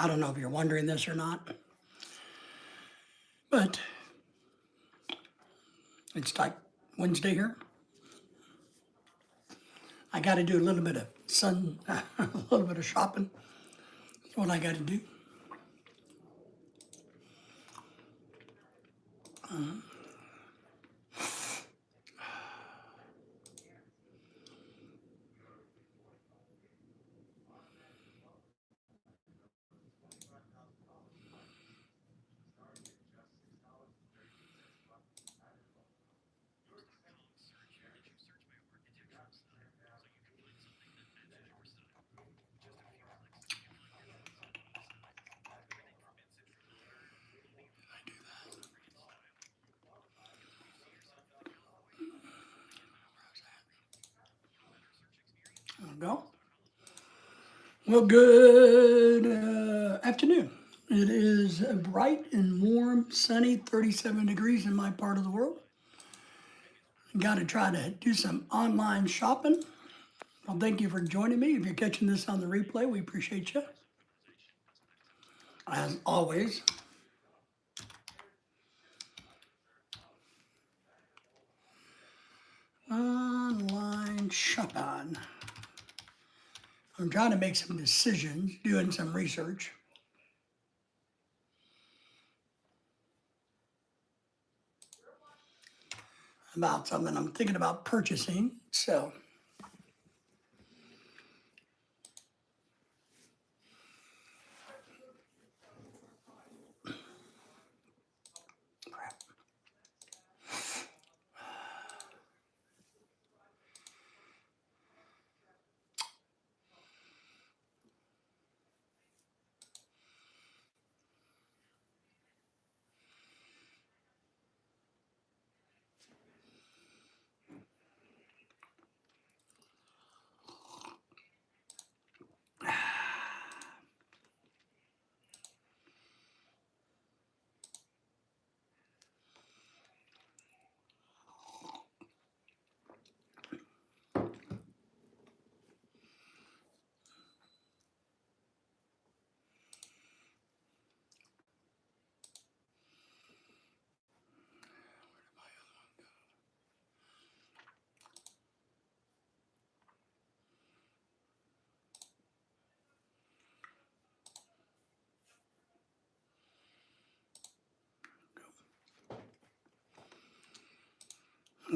I don't know if you're wondering this or not, but it's like Wednesday here. I got to do a little bit of a little bit of shopping. That's what I got to do. There we go. Well, good afternoon. It is bright and warm, sunny, 37 degrees in my part of the world. Got to try to do some online shopping. Well, thank you for joining me. If you're catching this on the replay, we appreciate you. As always, online shopping. I'm trying to make some decisions, doing some research. About something I'm thinking about purchasing. So, crap.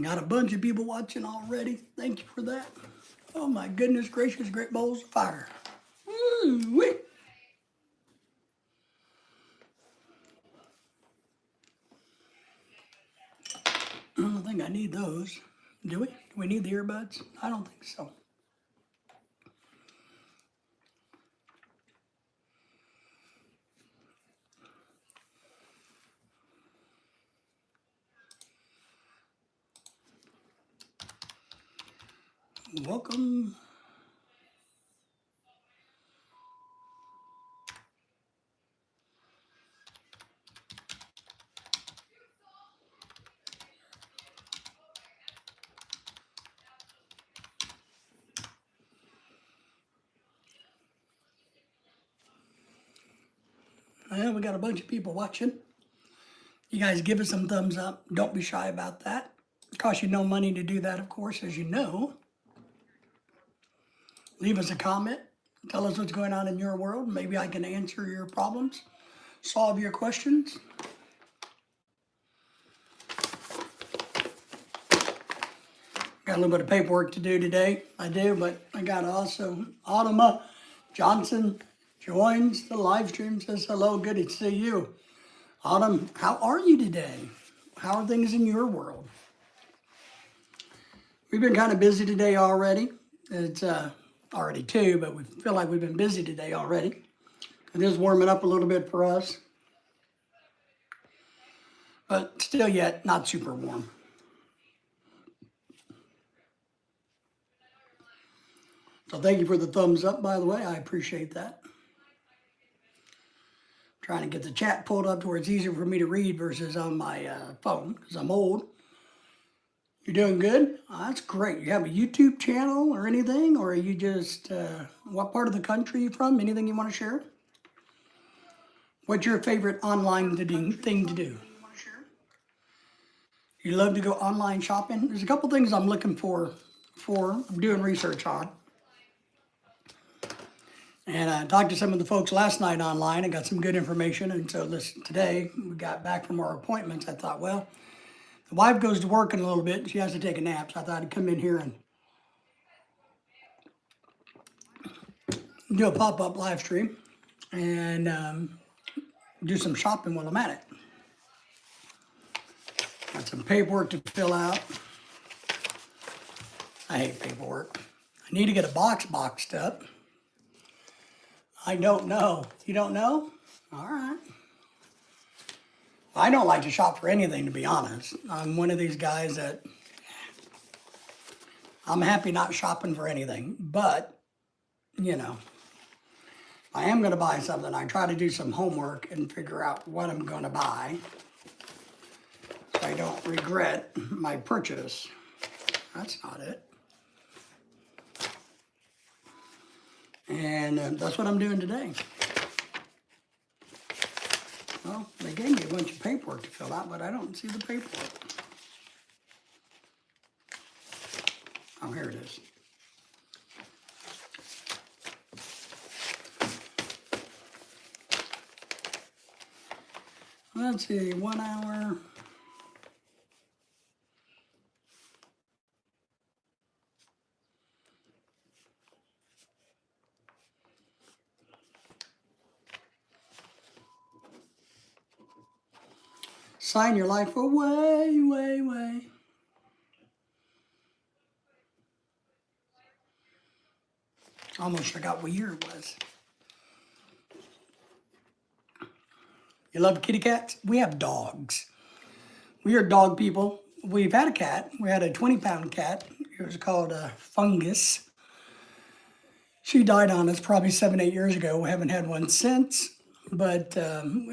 Got a bunch of people watching already. Thank you for that. Oh my goodness gracious, great balls of fire. Woo-wee. I don't think I need those. Do we? Do we need the earbuds? I don't think so. Welcome. Well, we got a bunch of people watching. You guys give us some thumbs up. Don't be shy about that. It costs you no money to do that, of course, as you know. Leave us a comment. Tell us what's going on in your world. Maybe I can answer your problems, solve your questions. Got a little bit of paperwork to do today. I do, but I got also Autumn Johnson joins the live stream, says hello, good to see you. Autumn, how are you today? How are things in your world? We've been kind of busy today already. It's already 2, but we feel like we've been busy today already. It is warming up a little bit for us, but still yet not super warm. So thank you for the thumbs up, by the way. I appreciate that. Trying to get the chat pulled up to where it's easier for me to read versus on my phone because I'm old. You're doing good? Oh, that's great. You have a YouTube channel or anything? Or are you just, what part of the country are you from? Anything you want to share? What's your favorite online thing to do? You love to go online shopping? There's a couple things I'm looking I'm doing research on. And I talked to some of the folks last night online and got some good information. And so today we got back from our appointments. I thought, well, the wife goes to work in a little bit and she has to take a nap. So I thought I'd come in here and do a pop-up live stream and do some shopping while I'm at it. Got some paperwork to fill out. I hate paperwork. I need to get a box boxed up. I don't know. You don't know? All right. I don't like to shop for anything, to be honest. I'm one of these guys that I'm happy not shopping for anything. But, you know, I am going to buy something. I try to do some homework and figure out what I'm going to buy so I don't regret my purchase. That's not it. And that's what I'm doing today. Well, they gave me a bunch of paperwork to fill out, but I don't see the paperwork. Oh, here it is. Let's see, 1 hour. Sign your life away, way. Almost forgot what year it was. You love kitty cats? We have dogs. We are dog people. We've had a cat. We had a 20-pound cat. It was called Fungus. She died on us probably 7, 8 years ago. We haven't had one since, but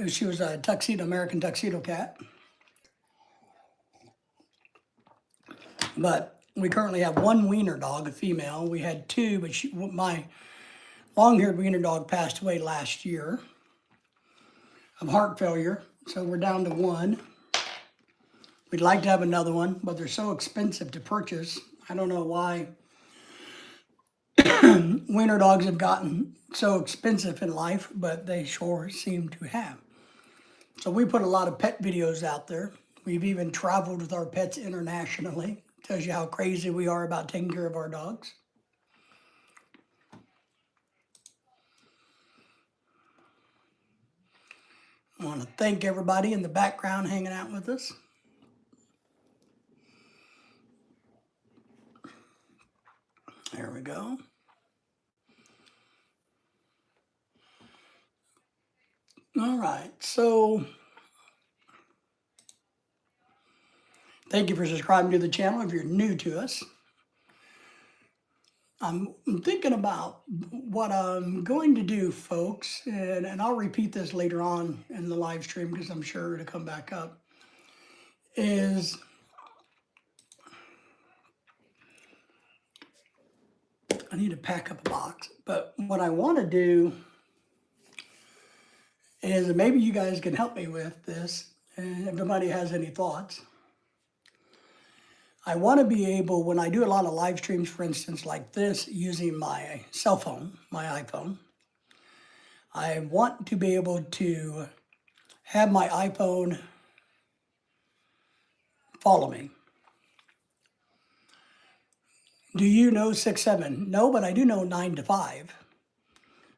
she was a American tuxedo cat. But we currently have one wiener dog, a female. We had two, but my long-haired wiener dog passed away last year of heart failure, so we're down to one. We'd like to have another one, but they're so expensive to purchase. I don't know why wiener dogs have gotten so expensive in life, but they sure seem to have. So we put a lot of pet videos out there. We've even traveled with our pets internationally. Tells you how crazy we are about taking care of our dogs. I want to thank everybody in the background hanging out with us. There we go. All right, so thank you for subscribing to the channel if you're new to us. I'm thinking about what I'm going to do, folks, and I'll repeat this later on in the live stream because I'm sure it'll come back up, is I need to pack up a box. But what I want to do is, maybe you guys can help me with this, and if nobody has any thoughts. I want to be able, when I do a lot of live streams, for instance, like this, using my cell phone, my iPhone, I want to be able to have my iPhone follow me. Do you know 6-7? No, but I do know 9 to 5.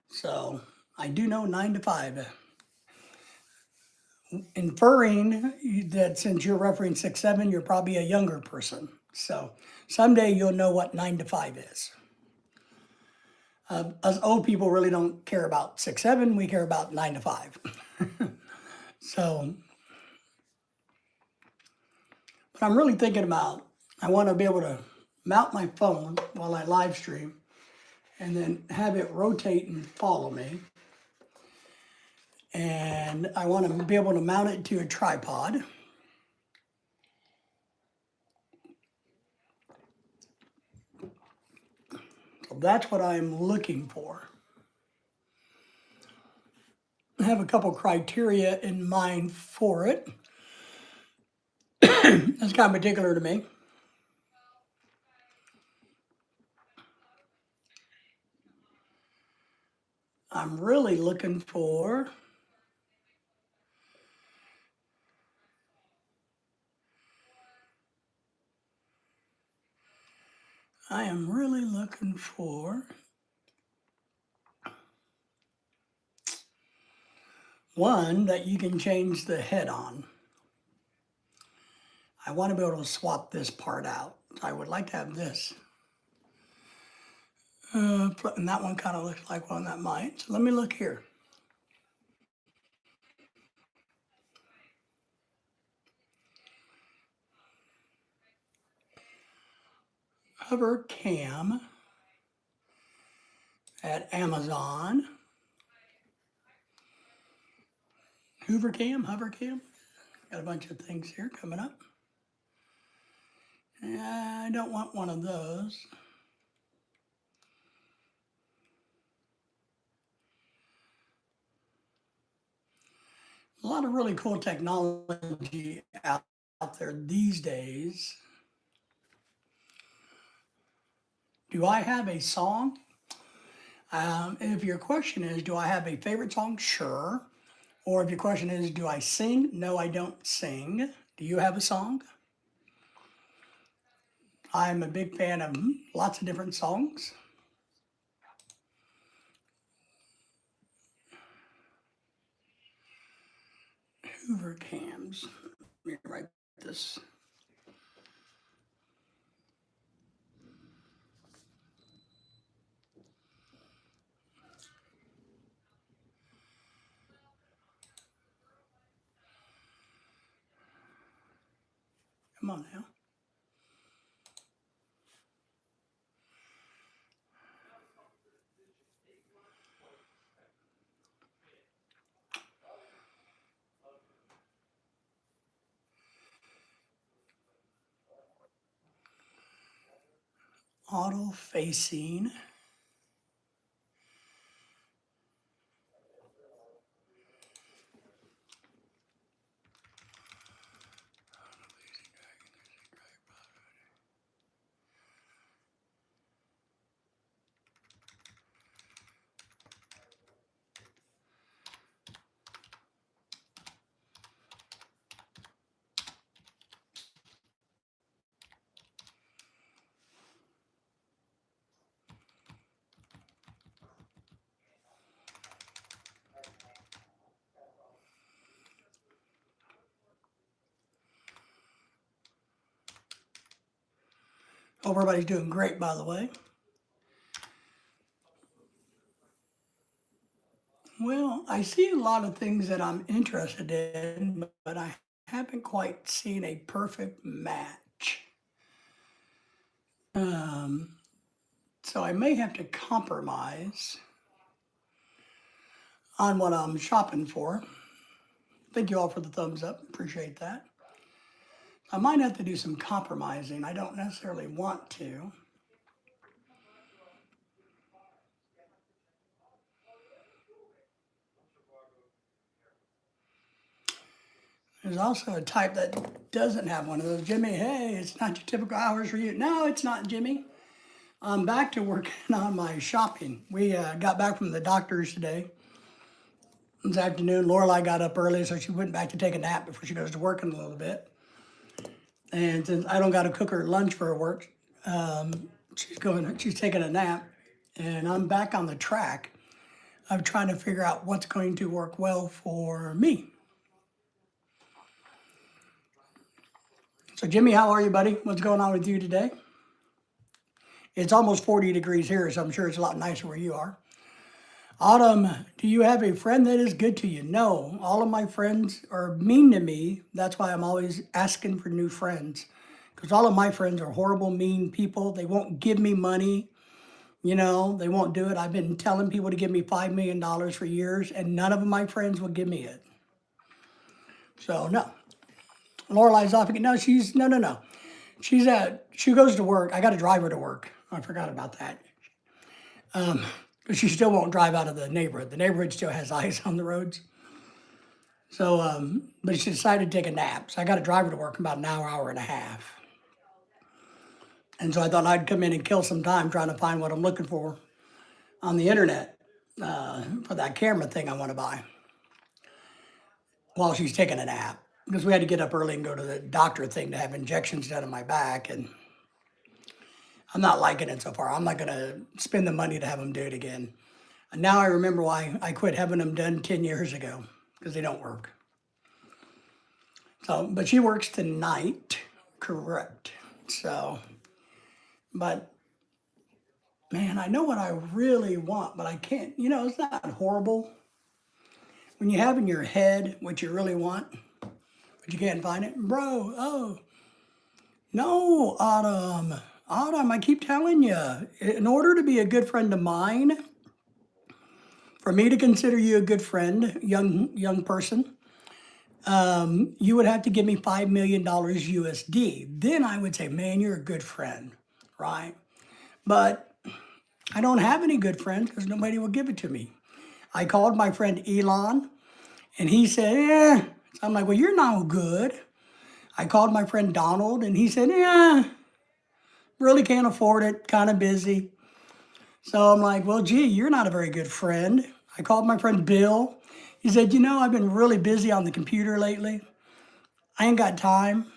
So I do know 9 to 5. Inferring that since you're referring 6-7, you're probably a younger person. So someday you'll know what 9 to 5 is. Us old people really don't care about 6-7. We care about 9 to 5. So, but I'm really thinking about, I want to be able to mount my phone while I live stream and then have it rotate and follow me. And I want to be able to mount it to a tripod. So that's what I'm looking for. have a couple criteria in mind for it. That's kind of particular to me. I'm really looking for I am really looking for one that you can change the head on. I want to be able to swap this part out. I would like to have this. And that one kind of looks like one that might. So let me look here. Hover Cam at Amazon. Hover Cam. Got a bunch of things here coming up. I don't want one of those. A lot of really cool technology out there these days. Do I have a song? If your question is, do I have a favorite song? Sure. Or if your question is, do I sing? No, I don't sing. Do you have a song? I'm a big fan of lots of different songs. Hoover cams. Let me write this. Come on now. Auto facing. Hope everybody's doing great, by the way. Well, I see a lot of things that I'm interested in, but I haven't quite seen a perfect match. Um, so I may have to compromise on what I'm shopping for. Thank you all for the thumbs up. Appreciate that. I might have to do some compromising. I don't necessarily want to. There's also a type that doesn't have one of those. Jimmy, hey, it's not your typical hours for you. No, it's not, Jimmy. I'm back to working on my shopping. We got back from the doctor's today. This afternoon, Lorelai got up early, so she went back to take a nap before she goes to work in a little bit. And since I don't got to cook her lunch for her work, she's taking a nap, and I'm back on the track of trying to figure out what's going to work well for me. So Jimmy, how are you, buddy? What's going on with you today? It's almost 40 degrees here, so I'm sure it's a lot nicer where you are. Autumn, do you have a friend that is good to you? No, all of my friends are mean to me. That's why I'm always asking for new friends. Because all of my friends are horrible, mean people. They won't give me money. You know, they won't do it. I've been telling people to give me $5 million for years, and none of my friends will give me it. So, no. Lorelai's off again. No, no. She goes to work. I got to drive her to work. I forgot about that. But she still won't drive out of the neighborhood. The neighborhood still has eyes on the roads. So, but she decided to take a nap. So I got to drive her to work in about an hour, hour and a half. And so I thought I'd come in and kill some time trying to find what I'm looking for on the internet for that camera thing I want to buy while she's taking a nap. Because we had to get up early and go to the doctor thing to have injections done in my back. And I'm not liking it so far. I'm not going to spend the money to have them do it again. And now I remember why I quit having them done 10 years ago, because they don't work. So, but she works tonight, correct. So, but man, I know what I really want, but I can't, it's not horrible when you have in your head what you really want, but you can't find it. Bro, oh, no, Autumn, I keep telling you, in order to be a good friend of mine, for me to consider you a good friend, young person, you would have to give me $5 million USD. Then I would say, man, you're a good friend, right? But I don't have any good friends because nobody will give it to me. I called my friend Elon, and he said, yeah. So I'm like, well, you're no good. I called my friend Donald, and he said, yeah, really can't afford it, kind of busy. So I'm like, well, gee, you're not a very good friend. I called my friend Bill. He said, I've been really busy on the computer lately. I ain't got time,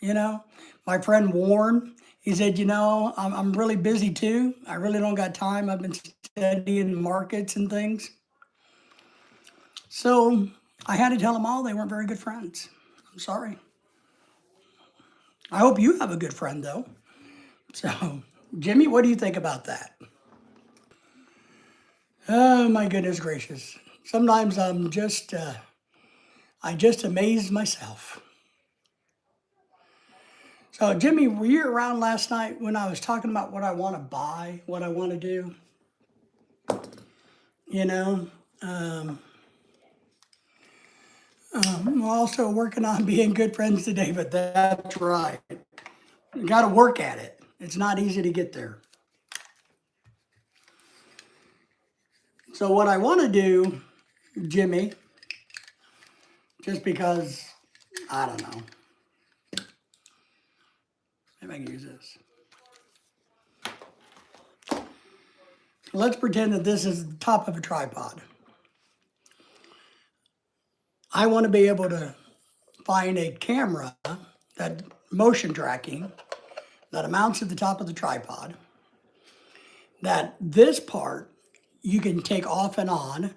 My friend Warren, he said, I'm really busy too. I really don't got time. I've been studying markets and things. So I had to tell them all they weren't very good friends. I'm sorry. I hope you have a good friend though. So, Jimmy, what do you think about that? Oh my goodness gracious. Sometimes I just amaze myself. So, Jimmy, were you around last night when I was talking about what I want to buy, what I want to do? I'm also working on being good friends today, but that's right. You got to work at it. It's not easy to get there. So, what I want to do, Jimmy, just because, I don't know, maybe I can use this. Let's pretend that this is the top of a tripod. I want to be able to find a camera, that motion tracking, that mounts at the top of the tripod, that this part you can take off and on,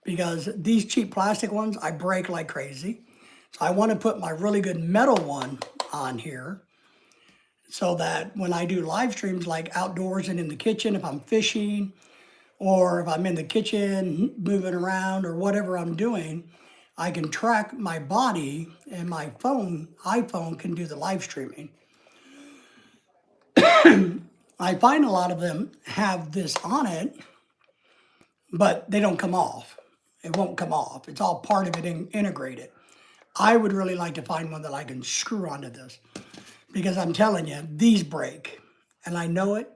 because these cheap plastic ones, I break like crazy. So I want to put my really good metal one on here so that when I do live streams like outdoors and in the kitchen, if I'm fishing, or if I'm in the kitchen moving around or whatever I'm doing, I can track my body, and my iPhone can do the live streaming. I find a lot of them have this on it, but they don't come off. It won't come off. It's all part of it integrated. I would really like to find one that I can screw onto this, because I'm telling you, these break, and I know it.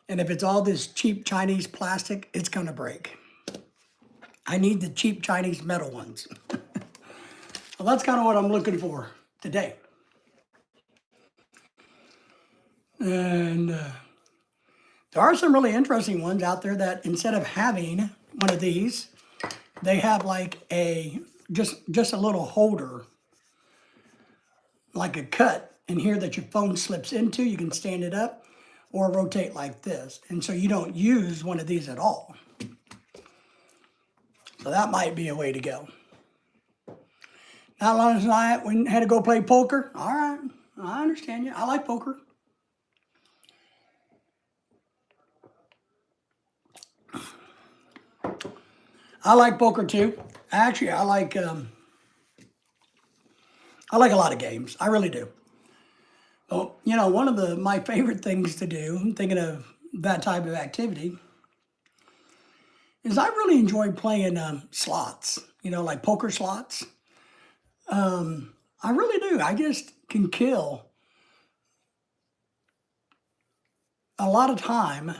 And if it's all this cheap Chinese plastic, it's gonna break. I need the cheap Chinese metal ones. Well, that's kind of what I'm looking for today. And there are some really interesting ones out there that instead of having one of these, they have like just a little holder, like a cut in here that your phone slips into. You can stand it up or rotate like this. And so you don't use one of these at all. So that might be a way to go. Not long as I had to go play poker. All right, I understand you. I like poker. I like poker too. Actually, I like a lot of games. I really do. Well, one of my favorite things to do, thinking of that type of activity, is I really enjoy playing slots. Like poker slots. I really do. I just can kill a lot of time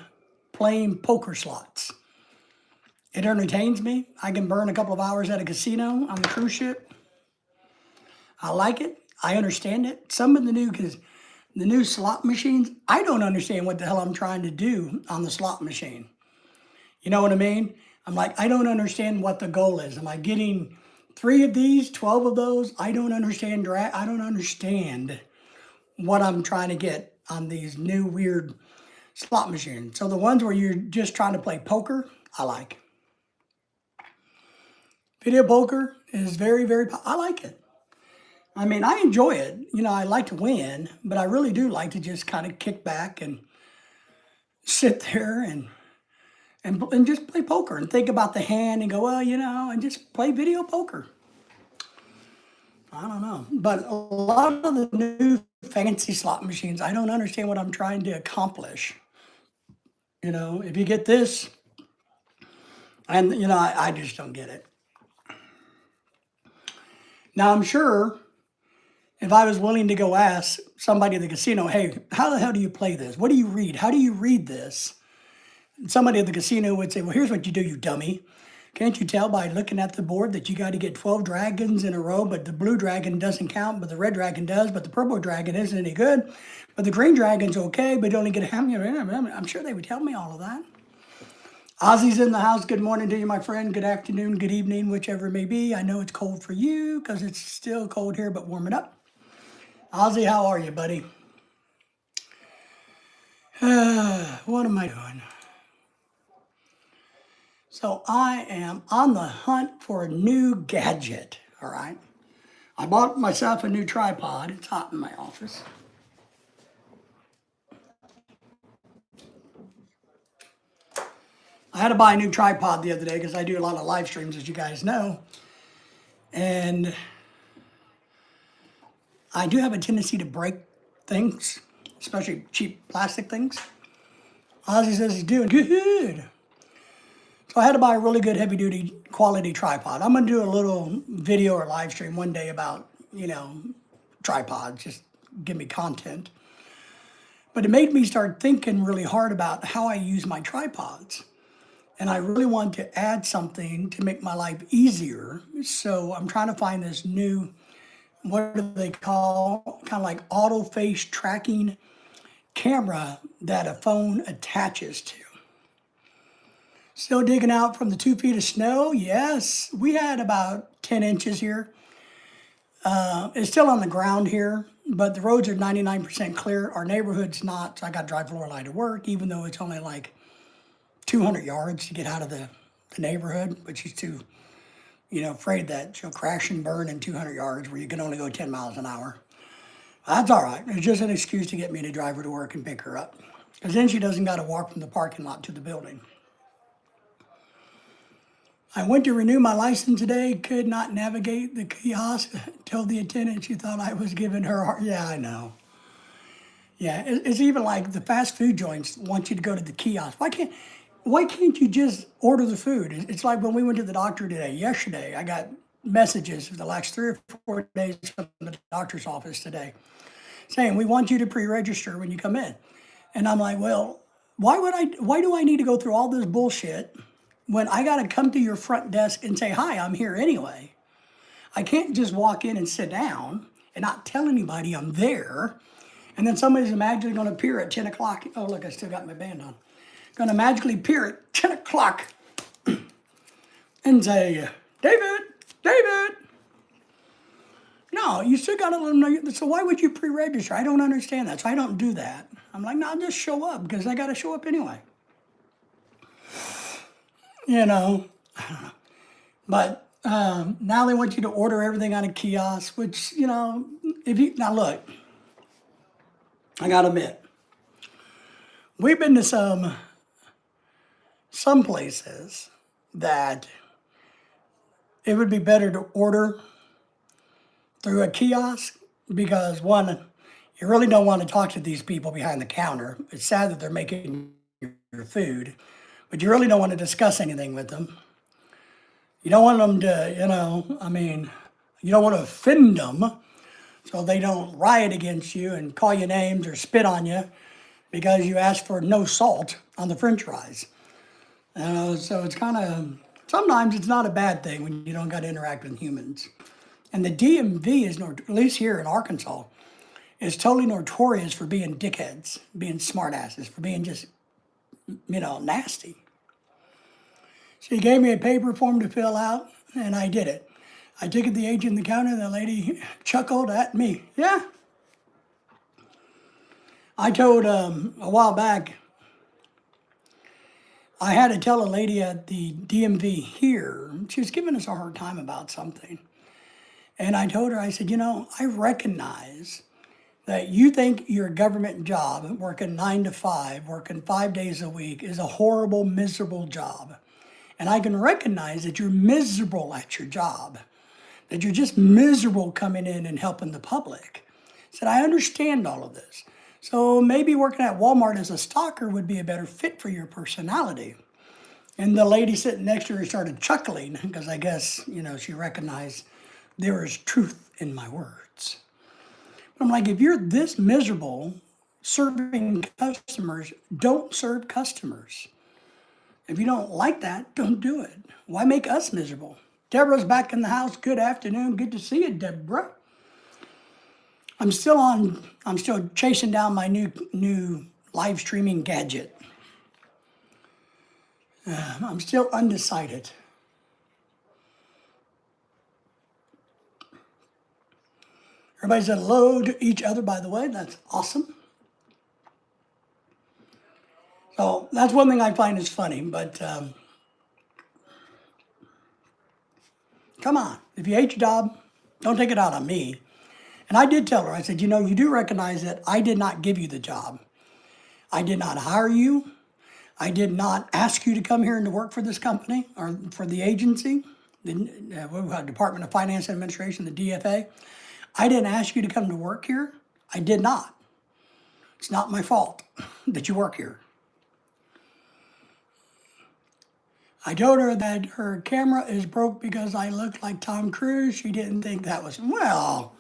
playing poker slots. It entertains me. I can burn a couple of hours at a casino on the cruise ship. I like it. I understand it. Some of the new slot machines, I don't understand what the hell I'm trying to do on the slot machine. You know what I mean? I'm like, I don't understand what the goal is. Am I getting 3 of these, 12 of those? I don't understand. I don't understand what I'm trying to get on these new weird slot machines. So the ones where you're just trying to play poker, I like. Video poker is very, I like it. I mean, I enjoy it. You know, I like to win, but I really do like to just kind of kick back and sit there and just play poker and think about the hand and go, well, you know, and just play video poker. I don't know. But a lot of the new fancy slot machines, I don't understand what I'm trying to accomplish. You know, if you get this, and, you know, I just don't get it. Now, I'm sure if I was willing to go ask somebody at the casino, hey, how the hell do you play this? What do you read? How do you read this? Somebody at the casino would say, well, here's what you do, you dummy. Can't you tell by looking at the board that you got to get 12 dragons in a row, but the blue dragon doesn't count, but the red dragon does, but the purple dragon isn't any good, but the green dragon's okay, but you only get a hammer. I'm sure they would tell me all of that. Ozzy's in the house. Good morning to you, my friend. Good afternoon, good evening, whichever it may be. I know it's cold for you because it's still cold here, but warming up. Ozzy, how are you, buddy? What am I doing? So I am on the hunt for a new gadget, all right? I bought myself a new tripod. It's hot in my office. I had to buy a new tripod the other day because I do a lot of live streams, as you guys know. And I do have a tendency to break things, especially cheap plastic things. Ozzy says he's doing good. So I had to buy a really good heavy duty quality tripod. I'm gonna do a little video or live stream one day about, you know, tripods, just give me content. But it made me start thinking really hard about how I use my tripods. And I really want to add something to make my life easier. So I'm trying to find this new, what do they call, kind of like auto face tracking camera that a phone attaches to. Still digging out from the 2 feet of snow? Yes, we had about 10 inches here. It's still on the ground here, but the roads are 99% clear. Our neighborhood's not, so I got to drive Lorelei to work, even though it's only like 200 yards to get out of the neighborhood, but she's too, you know, afraid that she'll crash and burn in 200 yards where you can only go 10 miles an hour. That's all right. It's just an excuse to get me to drive her to work and pick her up. Because then she doesn't got to walk from the parking lot to the building. I went to renew my license today, could not navigate the kiosk, told the attendant she thought I was giving her, yeah, I know. Yeah, it's even like the fast food joints want you to go to the kiosk. Why can't you just order the food? It's like when we went to the doctor yesterday, I got messages for the last 3 or 4 days from the doctor's office today saying, we want you to pre-register when you come in. And I'm like, well, why do I need to go through all this bullshit when I got to come to your front desk and say, hi, I'm here anyway? I can't just walk in and sit down and not tell anybody I'm there. And then somebody's magically going to appear at 10 o'clock. Oh, look, I still got my band on. Going to magically appear at 10 o'clock and say, David. No, you still got to let them know. So why would you pre-register? I don't understand that. So I don't do that. I'm like, no, I'll just show up because I got to show up anyway. You know, I don't know. But now they want you to order everything on a kiosk, which, you know, now look, I got to admit, we've been to some places that it would be better to order through a kiosk because, one, you really don't want to talk to these people behind the counter. It's sad that they're making your food, but you really don't want to discuss anything with them. You don't want them to, you know, I mean, you don't want to offend them so they don't riot against you and call you names or spit on you because you asked for no salt on the french fries. So it's kind of sometimes it's not a bad thing when you don't got to interact with humans. And the DMV is, at least here in Arkansas, is totally notorious for being dickheads, being smartasses, for being just, nasty. So he gave me a paper form to fill out, and I did it. I took it to the agent in the counter, and the lady chuckled at me. Yeah. I told a while back, I had to tell a lady at the DMV here, she was giving us a hard time about something. And I told her, I said, I recognize that you think your government job, working 9 to 5, working 5 days a week, is a horrible, miserable job. And I can recognize that you're miserable at your job, that you're just miserable coming in and helping the public. I said, I understand all of this. So maybe working at Walmart as a stalker would be a better fit for your personality. And the lady sitting next to her started chuckling because I guess, she recognized there is truth in my words. But I'm like, if you're this miserable serving customers, don't serve customers. If you don't like that, don't do it. Why make us miserable? Deborah's back in the house. Good afternoon. Good to see you, Deborah. I'm still chasing down my new live streaming gadget. I'm still undecided. Everybody said hello to each other, by the way. That's awesome. So that's one thing I find is funny, but come on. If you hate your job, don't take it out on me. And I did tell her, I said, you do recognize that I did not give you the job. I did not hire you. I did not ask you to come here and to work for this company or for the agency, the Department of Finance and Administration, the DFA. I didn't ask you to come to work here. I did not. It's not my fault that you work here. I told her that her camera is broke because I looked like Tom Cruise. She didn't think that was, well,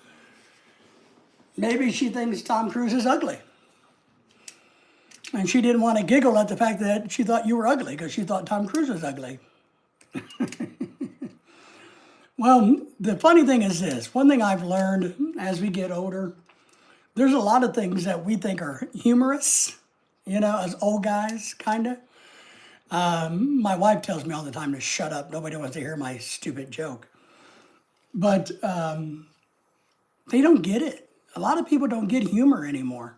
maybe she thinks Tom Cruise is ugly. And she didn't want to giggle at the fact that she thought you were ugly because she thought Tom Cruise was ugly. Well, the funny thing is this. One thing I've learned as we get older, there's a lot of things that we think are humorous, as old guys, kind of. My wife tells me all the time to shut up. Nobody wants to hear my stupid joke. But they don't get it. A lot of people don't get humor anymore.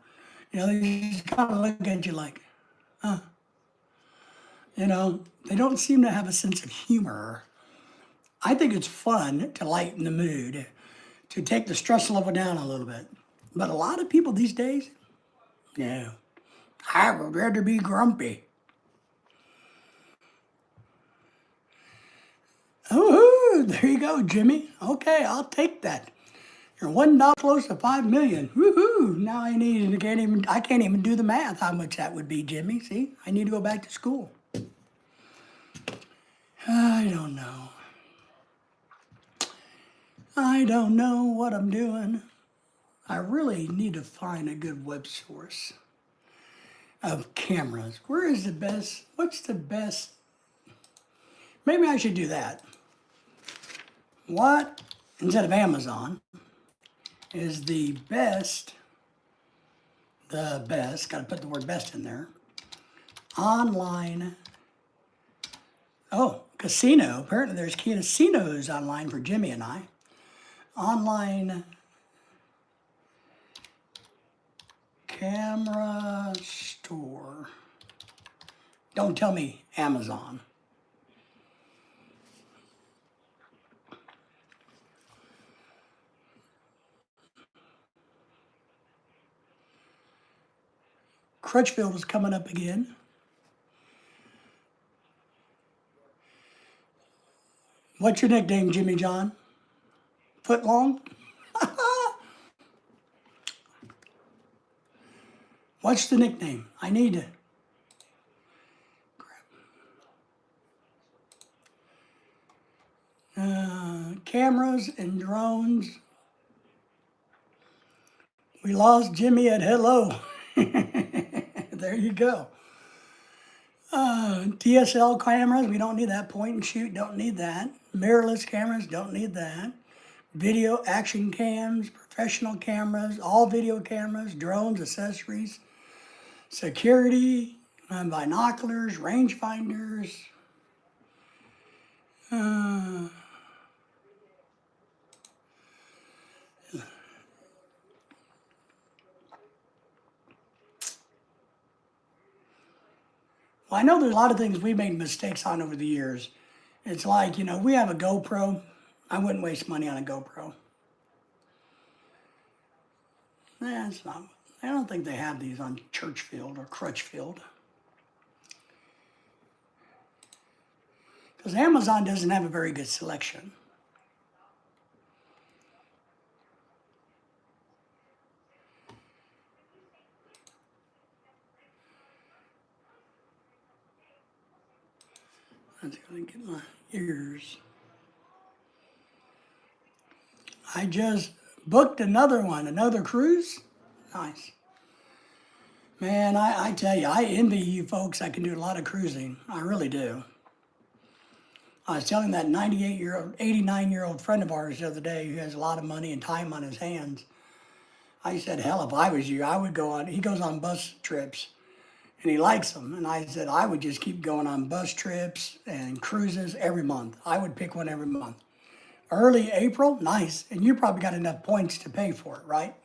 They just kind of look at you like, huh. They don't seem to have a sense of humor. I think it's fun to lighten the mood, to take the stress level down a little bit. But a lot of people these days, no, I would rather be grumpy. Oh, there you go, Jimmy. Okay, I'll take that. You're $1 close to 5 million. Woohoo! Now I can't even do the math how much that would be, Jimmy. See, I need to go back to school. I don't know. I don't know what I'm doing. I really need to find a good web source of cameras. Where is the best? What's the best? Maybe I should do that. What, instead of Amazon, is the best, got to put the word best in there, online, casino. Apparently there's casinos online for Jimmy and I. Online camera store. Don't tell me Amazon. Crutchfield is coming up again. What's your nickname, Jimmy John? Footlong? What's the nickname? I need to. Cameras and drones. We lost Jimmy at hello. There you go. DSL cameras, we don't need that. Point and shoot, don't need that. Mirrorless cameras, don't need that. Video action cams, professional cameras, all video cameras, drones, accessories, security, binoculars, rangefinders. Uh, well, I know there's a lot of things we made mistakes on over the years. It's like, we have a GoPro. I wouldn't waste money on a GoPro. It's not. I don't think they have these on Churchfield or Crutchfield. Because Amazon doesn't have a very good selection. I'm just going to get my ears. I just booked another one, another cruise. Nice. Man, I tell you, I envy you folks that can do a lot of cruising. I really do. I was telling that 98-year-old, 89-year-old friend of ours the other day who has a lot of money and time on his hands. I said, hell, if I was you, I would go on. He goes on bus trips and he likes them. And I said, I would just keep going on bus trips and cruises every month. I would pick one every month. Early April, nice. And you probably got enough points to pay for it, right?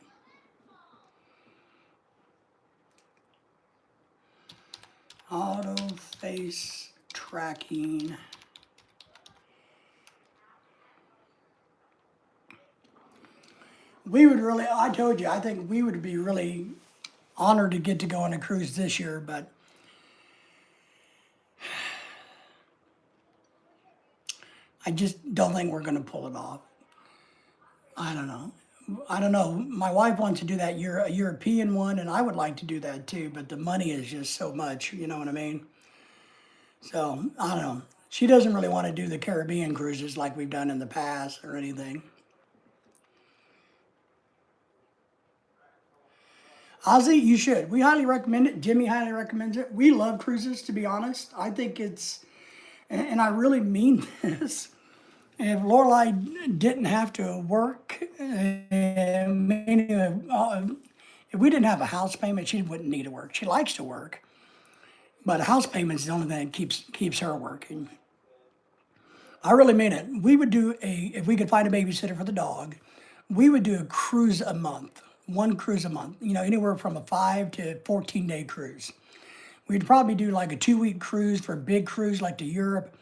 Auto face tracking. We would really, I told you, I think we would be really honored to get to go on a cruise this year, but I just don't think we're going to pull it off. I don't know. I don't know. My wife wants to do that a European one, and I would like to do that too, but the money is just so much, you know what I mean? So, I don't know. She doesn't really want to do the Caribbean cruises like we've done in the past or anything. Ozzy, you should. We highly recommend it. Jimmy highly recommends it. We love cruises, to be honest. I think it's, and I really mean this. If Lorelai didn't have to work, meaning if we didn't have a house payment, she wouldn't need to work. She likes to work, but a house payment is the only thing that keeps her working. I really mean it. We would do if we could find a babysitter for the dog, we would do a cruise a month, one cruise a month. Anywhere from a 5 to 14-day cruise. We'd probably do like a 2-week cruise for a big cruise like to Europe,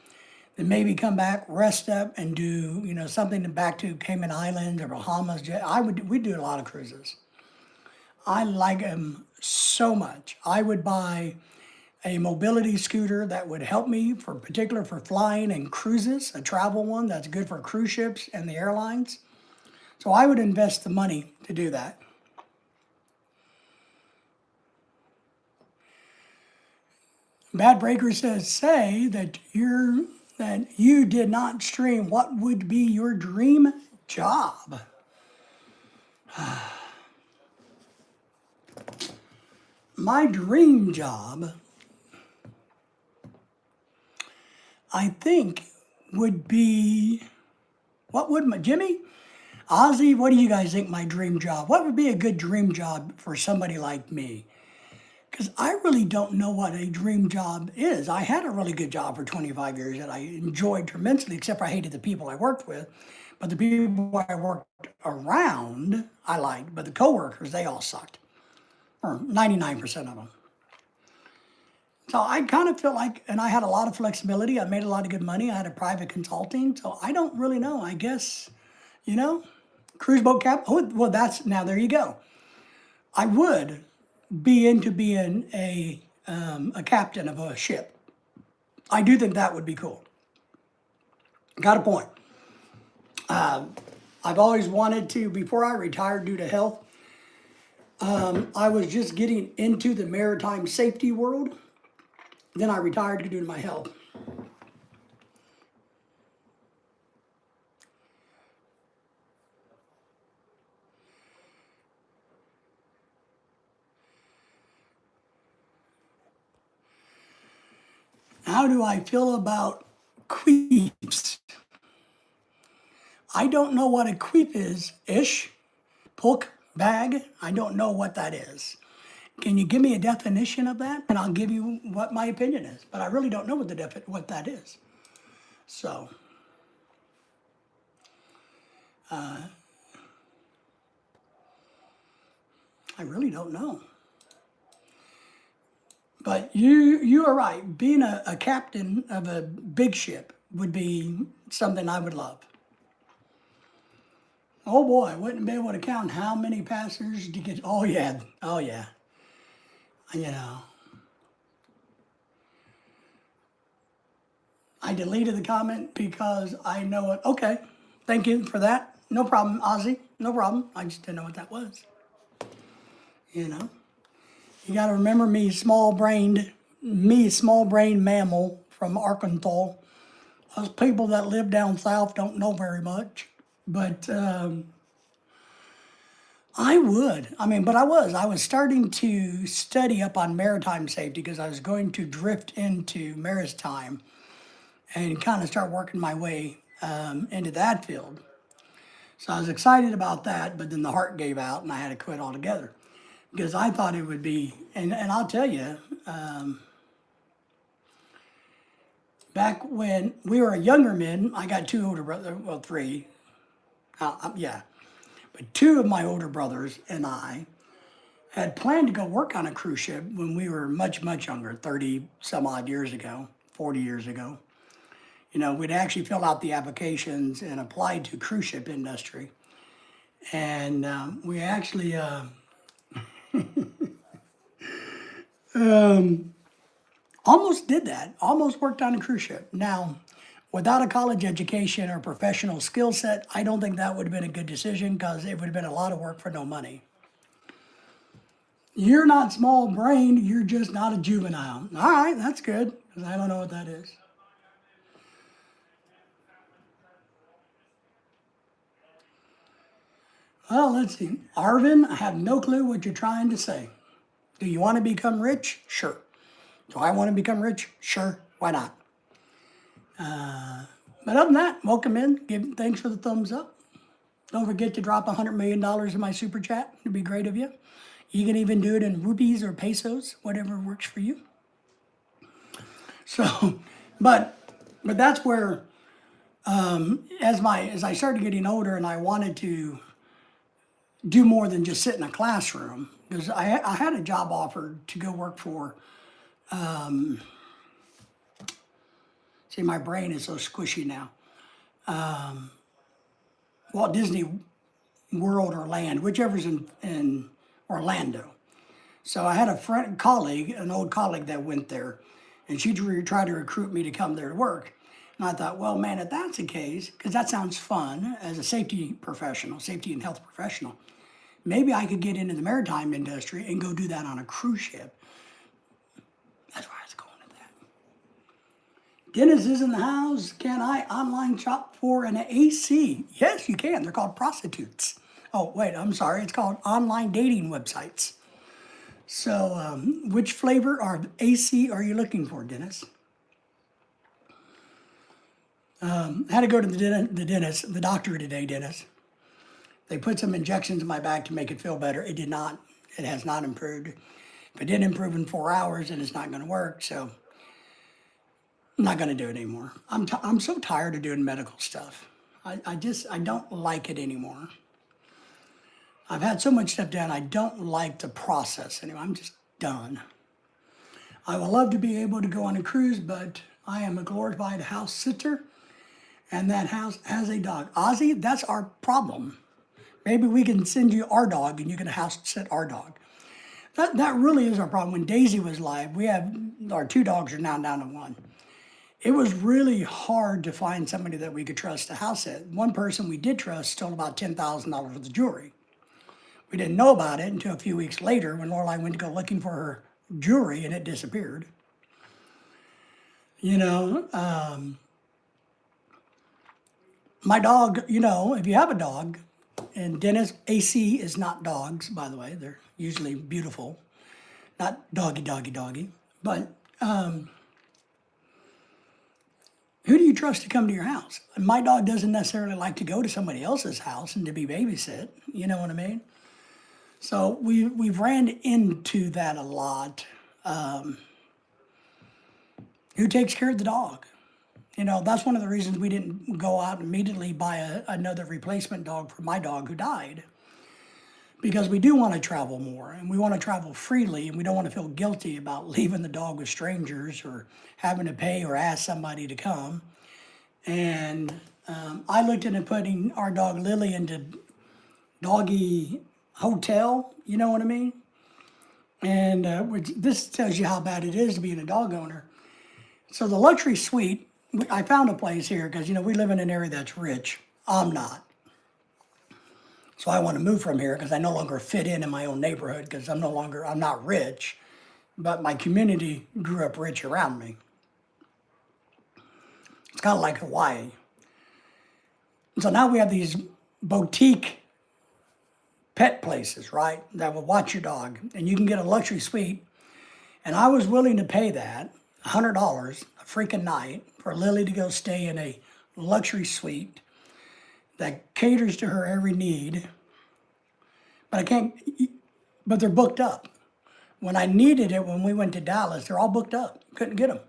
then maybe come back, rest up, and do something back to Cayman Islands or Bahamas. We'd do a lot of cruises. I like them so much. I would buy a mobility scooter that would help me for flying and cruises, a travel one that's good for cruise ships and the airlines. So I would invest the money to do that. Bad Breaker says, say that you did not stream. What would be your dream job? My dream job, I think, would be, Jimmy? Ozzy, what do you guys think my dream job? What would be a good dream job for somebody like me? Because I really don't know what a dream job is. I had a really good job for 25 years that I enjoyed tremendously, except for I hated the people I worked with. But the people I worked around, I liked. But the coworkers, they all sucked. Or 99% of them. So I kind of feel like, and I had a lot of flexibility. I made a lot of good money. I had a private consulting. So I don't really know. I guess, cruise boat cap. Oh, well, there you go. I would be into being a captain of a ship. I do think that would be cool. Got a point. I've always wanted to, before I retired due to health, I was just getting into the maritime safety world. Then I retired due to my health. How do I feel about queefs? I don't know what a queef is, ish, pulk, bag. I don't know what that is. Can you give me a definition of that? And I'll give you what my opinion is. But I really don't know what that is. So, I really don't know. But you are right. Being a captain of a big ship would be something I would love. Oh boy, I wouldn't be able to count how many passengers to get. Oh yeah, oh yeah. You know, I deleted the comment because I know it. Okay, thank you for that. No problem, Ozzy. No problem. I just didn't know what that was. You know, you got to remember me, small brained mammal from Arkansas. Us people that live down south don't know very much, but I would. I mean, but I was starting to study up on maritime safety because I was going to drift into maritime and kind of start working my way into that field. So I was excited about that, but then the heart gave out and I had to quit altogether because I thought it would be, and I'll tell you, back when we were younger men, I got two older brothers, well, three, yeah, but two of my older brothers and I had planned to go work on a cruise ship when we were much, much younger, 30 some odd years ago, 40 years ago. You know, we'd actually filled out the applications and applied to cruise ship industry. And we actually almost did that, almost worked on a cruise ship. Now, without a college education or professional skill set, I don't think that would have been a good decision because it would have been a lot of work for no money. You're not small brained, you're just not a juvenile. All right, that's good because I don't know what that is. Well, let's see. Arvin, I have no clue what you're trying to say. Do you want to become rich? Sure. Do I want to become rich? Sure. Why not? But other than that, welcome in. Thanks for the thumbs up. Don't forget to drop $100 million in my super chat. It'd be great of you. You can even do it in rupees or pesos, whatever works for you. So, but that's where, as I started getting older and I wanted to do more than just sit in a classroom, because I had a job offer to go work for, see, my brain is so squishy now, Walt Disney World or Land, whichever's in Orlando. So I had a colleague, an old colleague that went there, and she tried to recruit me to come there to work. And I thought, well, man, if that's the case, because that sounds fun as a safety professional, safety and health professional, maybe I could get into the maritime industry and go do that on a cruise ship. That's where I was going with that. Dennis is in the house. Can I online shop for an AC? Yes, you can. They're called prostitutes. Oh, wait, I'm sorry. It's called online dating websites. So, which flavor of AC are you looking for, Dennis? I had to go to the doctor today, Dennis. They put some injections in my back to make it feel better. It did not. It has not improved. If it didn't improve in 4 hours, then it's not going to work. So I'm not going to do it anymore. I'm so tired of doing medical stuff. I don't like it anymore. I've had so much stuff done. I don't like the process anymore. I'm just done. I would love to be able to go on a cruise, but I am a glorified house sitter, and that house has a dog. Ozzy, that's our problem. Maybe we can send you our dog and you can house sit our dog. That really is our problem. When Daisy was live, our 2 dogs are now down to 1. It was really hard to find somebody that we could trust to house sit. One person we did trust stole about $10,000 worth of jewelry. We didn't know about it until a few weeks later when Lorelai went to go looking for her jewelry and it disappeared. You know, my dog, you know, if you have a dog, and Dennis, AC is not dogs, by the way. They're usually beautiful. Not doggy, doggy, doggy. But Who do you trust to come to your house? And my dog doesn't necessarily like to go to somebody else's house and to be babysit. You know what I mean? So we've ran into that a lot. Who takes care of the dog? That's one of the reasons we didn't go out and immediately buy another replacement dog for my dog who died. Because we do want to travel more and we want to travel freely and we don't want to feel guilty about leaving the dog with strangers or having to pay or ask somebody to come. And I looked into putting our dog Lily into doggy hotel, you know what I mean? And this tells you how bad it is to be a dog owner. So the luxury suite, I found a place here because, we live in an area that's rich. I'm not. So I want to move from here because I no longer fit in my own neighborhood because I'm not rich, but my community grew up rich around me. It's kind of like Hawaii. So now we have these boutique pet places, right, that will watch your dog, and you can get a luxury suite. And I was willing to pay that $100 a freaking night for Lily to go stay in a luxury suite that caters to her every need. But they're booked up. When I needed it, when we went to Dallas, they're all booked up. Couldn't get them.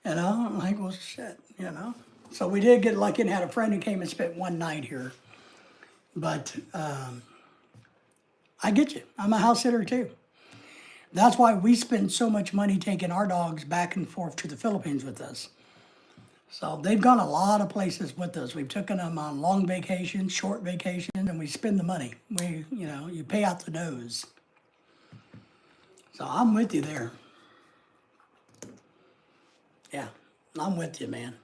I'm like, well, shit, So we did get lucky and had a friend who came and spent one night here. But I get you. I'm a house sitter too. That's why we spend so much money taking our dogs back and forth to the Philippines with us. So they've gone a lot of places with us. We've taken them on long vacations, short vacations, and we spend the money. You pay out the nose. So I'm with you there. Yeah, I'm with you, man.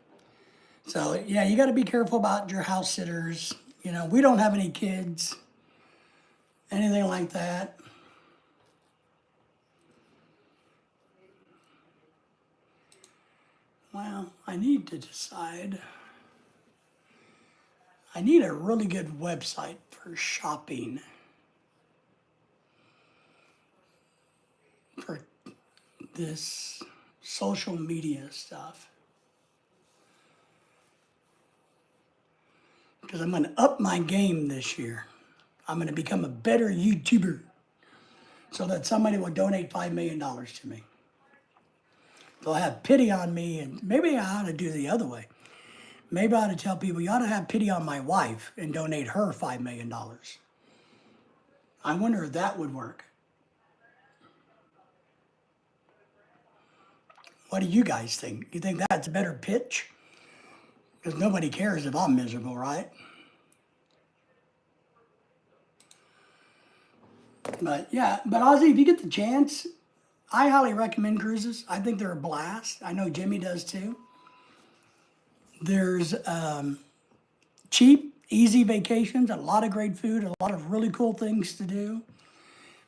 So yeah, you got to be careful about your house sitters. We don't have any kids, anything like that. Well, I need to decide. I need a really good website for shopping for this social media stuff. Because I'm going to up my game this year. I'm going to become a better YouTuber so that somebody will donate $5 million to me. They'll have pity on me, and maybe I ought to do the other way. Maybe I ought to tell people, you ought to have pity on my wife and donate her $5 million. I wonder if that would work. What do you guys think? You think that's a better pitch? Because nobody cares if I'm miserable, right? But Ozzy, if you get the chance, I highly recommend cruises. I think they're a blast. I know Jimmy does too. There's cheap, easy vacations, a lot of great food, a lot of really cool things to do.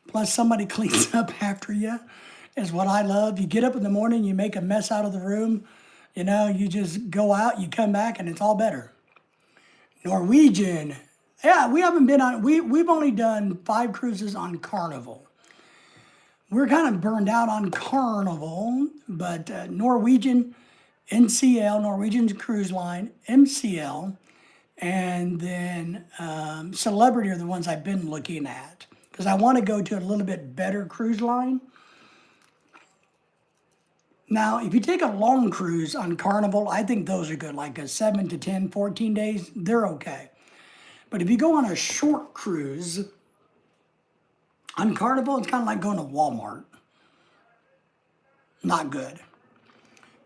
Plus somebody cleans up after you is what I love. You get up in the morning, you make a mess out of the room. You just go out, you come back, and it's all better. Norwegian. Yeah, we haven't been on, we've only done 5 cruises on Carnival. We're kind of burned out on Carnival, but Norwegian, NCL, Norwegian Cruise Line, MCL, and then Celebrity are the ones I've been looking at. Because I want to go to a little bit better cruise line. Now, if you take a long cruise on Carnival, I think those are good, like a 7 to 10, 14 days, they're okay. But if you go on a short cruise, on Carnival, it's kind of like going to Walmart. Not good.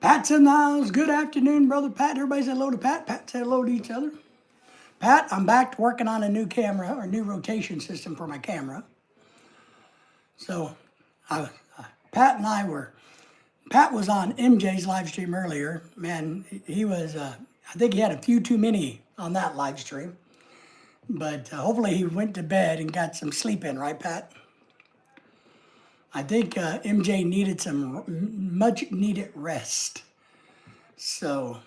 Pat's in the house. Good afternoon, Brother Pat. Everybody say hello to Pat. Pat say hello to each other. Pat, I'm back to working on a new camera, or new rotation system for my camera. So, Pat was on MJ's live stream earlier. Man, he was, I think he had a few too many on that live stream. But hopefully he went to bed and got some sleep in, right, Pat? I think MJ needed some much needed rest. So,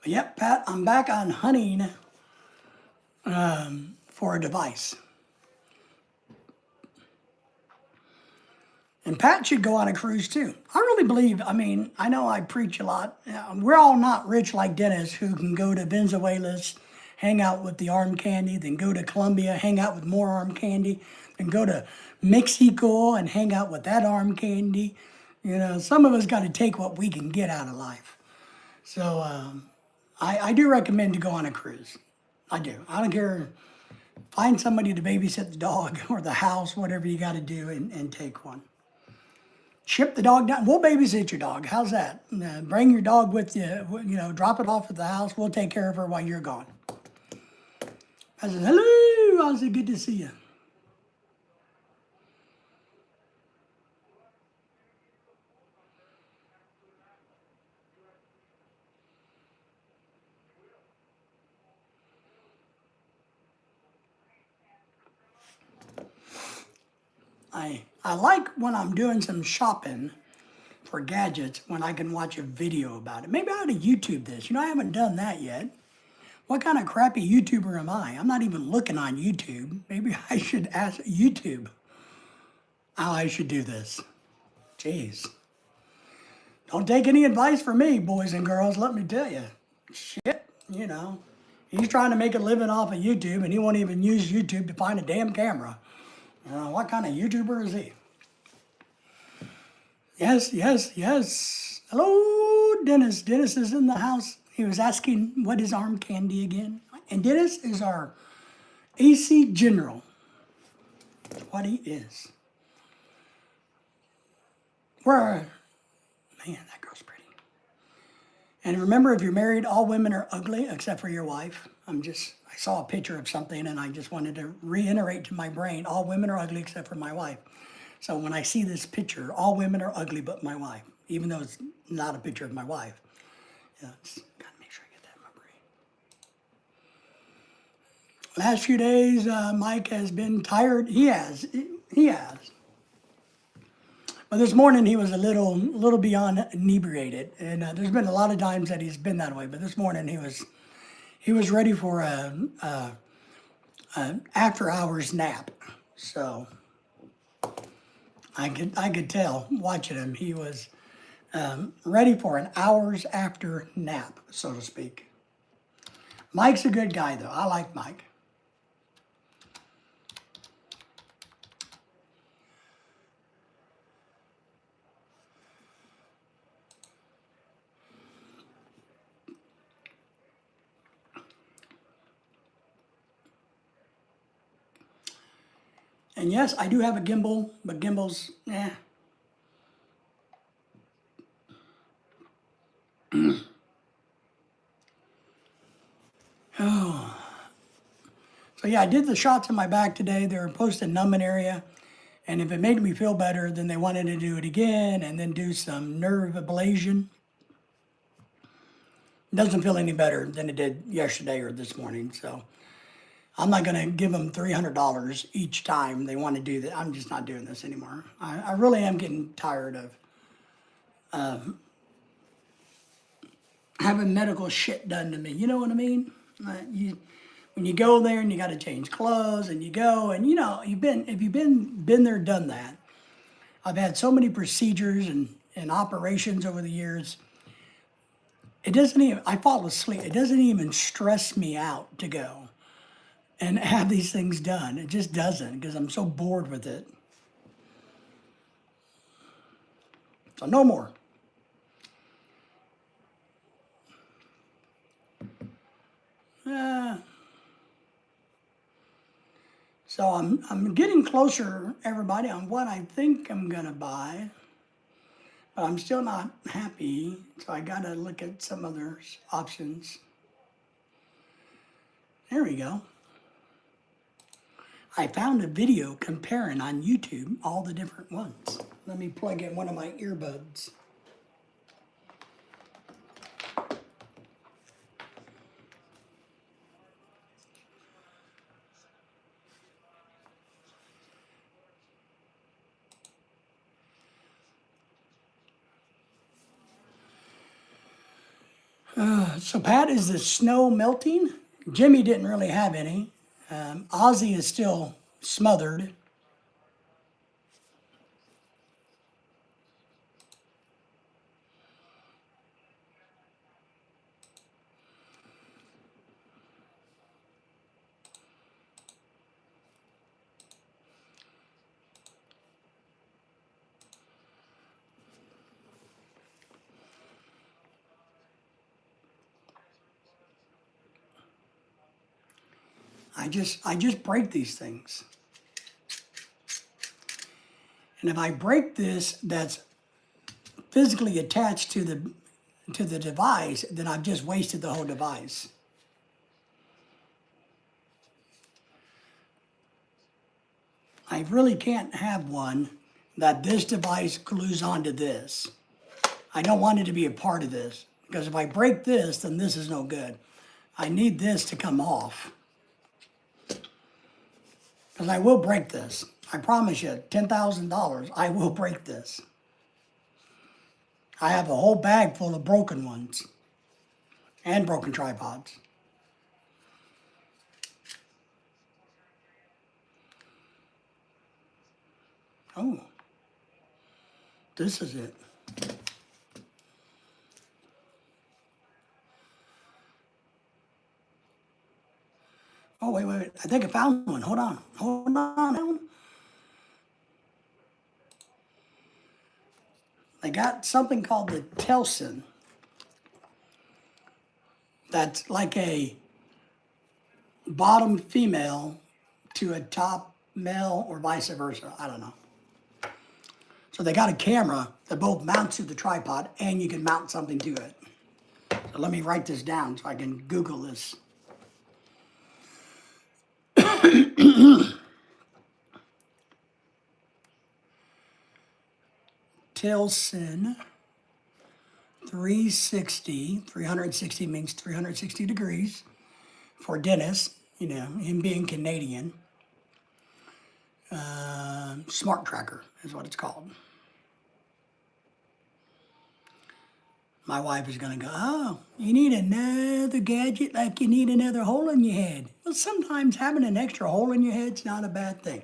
but yep, Pat, I'm back on hunting for a device. And Pat should go on a cruise too. I really believe, I mean, I know I preach a lot. We're all not rich like Dennis, who can go to Venezuela's, hang out with the arm candy, then go to Colombia, hang out with more arm candy, then go to Mexico and hang out with that arm candy. You know, some of us got to take what we can get out of life. So I do recommend to go on a cruise. I do. I don't care. Find somebody to babysit the dog or the house, whatever you got to do, and take one. Ship the dog down. We'll babysit your dog. How's that? Bring your dog with you. You know, drop it off at the house. We'll take care of her while you're gone. I said, hello. I said, good to see you. I like when I'm doing some shopping for gadgets when I can watch a video about it. Maybe I ought to YouTube this. You know, I haven't done that yet. What kind of crappy YouTuber am I? I'm not even looking on YouTube. Maybe I should ask YouTube how I should do this. Jeez. Don't take any advice from me, boys and girls, let me tell you. Shit, you know. He's trying to make a living off of YouTube and he won't even use YouTube to find a damn camera. You know, what kind of YouTuber is he? Yes, yes, yes. Hello, Dennis. Dennis is in the house. He was asking what is arm candy again. And Dennis is our AC General. That's what he is. Man, that girl's pretty. And remember, if you're married, all women are ugly except for your wife. I saw a picture of something and I just wanted to reiterate to my brain, all women are ugly except for my wife. So when I see this picture, all women are ugly but my wife, even though it's not a picture of my wife. Yeah, gotta make sure I get that in my brain. Last few days, Mike has been tired. He has. But this morning he was a little beyond inebriated, and there's been a lot of times that he's been that way. But this morning he was ready for a after hours nap. So I could tell watching him, he was ready for an hours after nap, so to speak. Mike's a good guy though. I like Mike. And yes, I do have a gimbal, but gimbals, Oh. So yeah, I did the shots in my back today. They were post-numbing area. And if it made me feel better, then they wanted to do it again and then do some nerve ablation. It doesn't feel any better than it did yesterday or this morning. So I'm not going to give them $300 each time they want to do that. I'm just not doing this anymore. I really am getting tired of having medical shit done to me. You know what I mean? When you go there and you got to change clothes and you go and you know, if you've been there, done that. I've had so many procedures and operations over the years. I fall asleep. It doesn't even stress me out to go and have these things done. It just doesn't because I'm so bored with it. So no more. So I'm getting closer, everybody, on what I think I'm gonna buy, but I'm still not happy. So I gotta look at some other options. There we go. I found a video comparing on YouTube all the different ones. Let me plug in one of my earbuds. So Pat, is the snow melting? Jimmy didn't really have any. Ozzy is still smothered. I just break these things. And if I break this that's physically attached to the device, then I've just wasted the whole device. I really can't have one that this device glues onto this. I don't want it to be a part of this, because if I break this, then this is no good. I need this to come off. Because I will break this. I promise you, $10,000, I will break this. I have a whole bag full of broken ones and broken tripods. Oh, this is it. Oh, wait. I think I found one. Hold on. They got something called the Telson. That's like a bottom female to a top male or vice versa. I don't know. So they got a camera that both mounts to the tripod and you can mount something to it. So let me write this down so I can Google this. Telson 360 means 360 degrees for Dennis, you know, him being Canadian. Smart Tracker is what it's called. My wife is going to go, oh, you need another gadget like you need another hole in your head. Well, sometimes having an extra hole in your head's not a bad thing.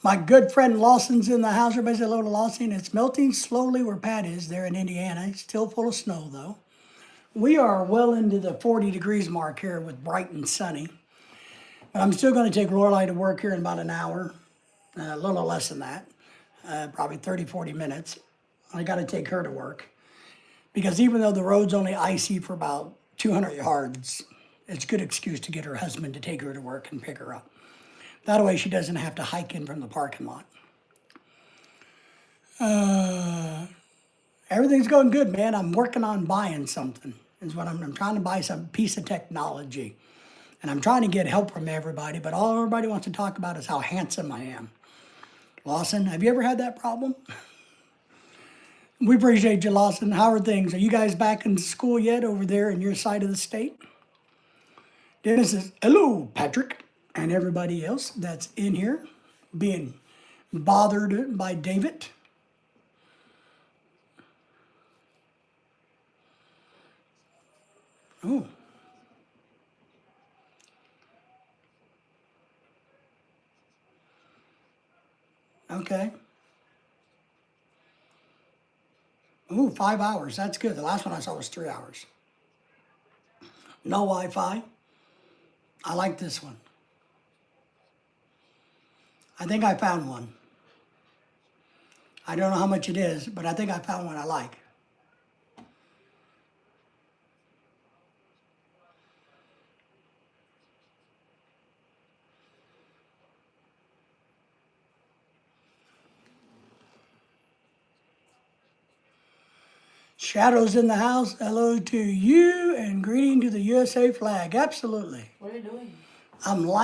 My good friend Lawson's in the house. Everybody say hello to Lawson. It's melting slowly where Pat is there in Indiana. It's still full of snow, though. We are well into the 40 degrees mark here with bright and sunny. But I'm still going to take Lorelai to work here in about an hour, a little less than that, probably 30, 40 minutes. I got to take her to work. Because even though the road's only icy for about 200 yards, it's a good excuse to get her husband to take her to work and pick her up. That way she doesn't have to hike in from the parking lot. Everything's going good, man. I'm working on buying something. Is what I'm trying to buy some piece of technology. And I'm trying to get help from everybody, but all everybody wants to talk about is how handsome I am. Lawson, have you ever had that problem? We appreciate you, Lawson. How are things? Are you guys back in school yet over there in your side of the state? Dennis says, hello, Patrick, and everybody else that's in here being bothered by David. Oh. Okay. Ooh, 5 hours. That's good. The last one I saw was 3 hours. No Wi-Fi. I like this one. I think I found one. I don't know how much it is, but I think I found one I like. Shadows in the house. Hello to you and greeting to the USA flag. Absolutely. What are you doing? I'm live.